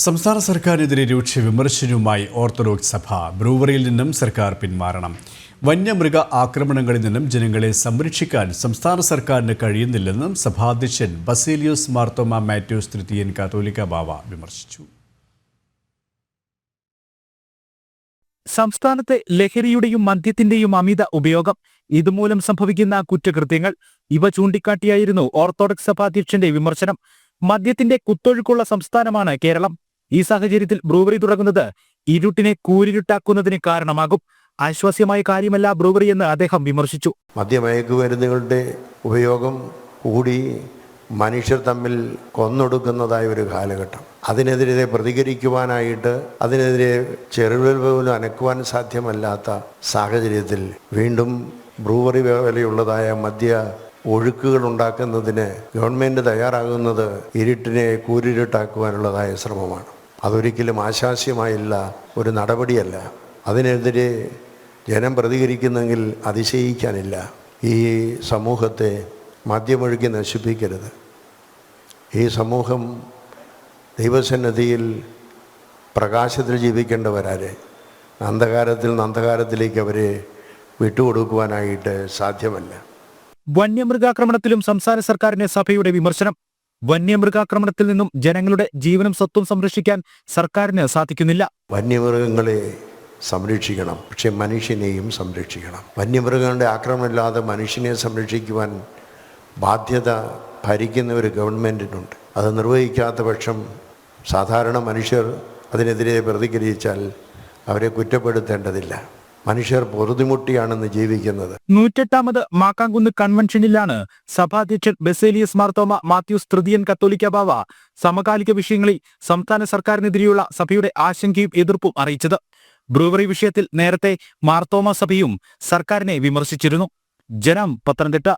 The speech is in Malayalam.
സംസ്ഥാന സർക്കാരിനെതിരെ രൂക്ഷ വിമർശനവുമായി ഓർത്തഡോക്സ് സഭ. ബ്രൂവറിയിൽ നിന്നും സർക്കാർ പിന്മാറണം. വന്യമൃഗ ആക്രമണങ്ങളിൽ നിന്നും ജനങ്ങളെ സംരക്ഷിക്കാൻ സംസ്ഥാന സർക്കാരിന് കഴിയുന്നില്ലെന്നും സഭാധ്യക്ഷൻ ബസേലിയോസ് മാർത്തോമ മാത്യൂസ് തൃതീയൻ കാത്തോലിക്ക ബാവ വിമർശിച്ചു. സംസ്ഥാനത്തെ ലഹരിയുടെയും മദ്യത്തിന്റെയും അമിത ഉപയോഗം, ഇതുമൂലം സംഭവിക്കുന്ന കുറ്റകൃത്യങ്ങൾ ഇവ ചൂണ്ടിക്കാട്ടിയായിരുന്നു ഓർത്തഡോക്സ് സഭാധ്യക്ഷന്റെ വിമർശനം. മദ്യത്തിന്റെ കുത്തൊഴുക്കുള്ള സംസ്ഥാനമാണ് കേരളം. ഈ സാഹചര്യത്തിൽ ബ്രൂവറി തുടങ്ങുന്നത് ഇരുട്ടിനെ കൂരിരുട്ടാക്കുന്നതിന് കാരണമാകും. ആശ്വാസ്യമായ കാര്യമല്ല ബ്രൂവറി എന്ന് അദ്ദേഹം വിമർശിച്ചു. മദ്യമയക്കുമരുന്നുകളുടെ ഉപയോഗം കൂടി മനുഷ്യർ തമ്മിൽ കൊന്നൊടുക്കുന്നതായ ഒരു കാലഘട്ടം. അതിനെതിരെ പ്രതികരിക്കുവാനായിട്ട്, അതിനെതിരെ ചെറുവിരൽ പോലും അനക്കുവാൻ സാധ്യമല്ലാത്ത സാഹചര്യത്തിൽ വീണ്ടും ബ്രൂവറി പോലെയുള്ളതായ മദ്യ ഒഴുക്കുകൾ ഉണ്ടാക്കുന്നതിന് ഗവൺമെൻറ് തയ്യാറാകുന്നത് ഇരുട്ടിനെ കൂരിരുട്ടാക്കുവാനുള്ളതായ ശ്രമമാണ്. അതൊരിക്കലും ആശാസ്യമായുള്ള ഒരു നടപടിയല്ല. അതിനെതിരെ ജനം പ്രതികരിക്കുന്നെങ്കിൽ അതിശയിക്കാനില്ല. ഈ സമൂഹത്തെ മദ്യമൊഴുക്കി നശിപ്പിക്കരുത്. ഈ സമൂഹം ദൈവസന്നിധിയിൽ പ്രകാശത്തിൽ ജീവിക്കേണ്ടവരാരെ അന്ധകാരത്തിൽ നിന്ന് അന്ധകാരത്തിലേക്ക് അവരെ വിട്ടുകൊടുക്കുവാനായിട്ട് സാധ്യമല്ല. വന്യമൃഗാക്രമണത്തിലും സംസ്ഥാന സർക്കാരിന് സഭയുടെ വിമർശനം. വന്യമൃഗാക്രമണത്തിൽ നിന്നും ജനങ്ങളുടെ ജീവനും സ്വത്തും സംരക്ഷിക്കാൻ സർക്കാരിന് സാധിക്കുന്നില്ല. വന്യമൃഗങ്ങളെ സംരക്ഷിക്കണം, പക്ഷെ മനുഷ്യനെയും സംരക്ഷിക്കണം. വന്യമൃഗങ്ങളുടെ ആക്രമണമില്ലാതെ മനുഷ്യനെ സംരക്ഷിക്കുവാൻ ബാധ്യത ഭരിക്കുന്ന ഒരു ഗവൺമെൻറ്റിനുണ്ട്. അത് നിർവഹിക്കാത്ത പക്ഷം സാധാരണ മനുഷ്യർ അതിനെതിരെ പ്രതികരിച്ചാൽ അവരെ കുറ്റപ്പെടുത്തേണ്ടതില്ല. മനുഷ്യർ പൊറുതിമുട്ടിയാണെന്ന് ജീവിക്കുന്നത്. 108ാമത് മാക്കാംകുന്ന് കൺവെൻഷനിലാണ് സഭാധ്യക്ഷൻ ബസേലിയസ് മാർത്തോമ മാത്യൂസ് തൃതീയൻ കത്തോലിക്ക ബാവ സമകാലിക വിഷയങ്ങളിൽ സംസ്ഥാന സർക്കാരിനെതിരെയുള്ള സഭയുടെ ആശങ്കയും എതിർപ്പും അറിയിച്ചത്. ബ്രൂവറി വിഷയത്തിൽ നേരത്തെ മാർത്തോമ സഭയും സർക്കാരിനെ വിമർശിച്ചിരുന്നു. ജനം, പത്തനംതിട്ട.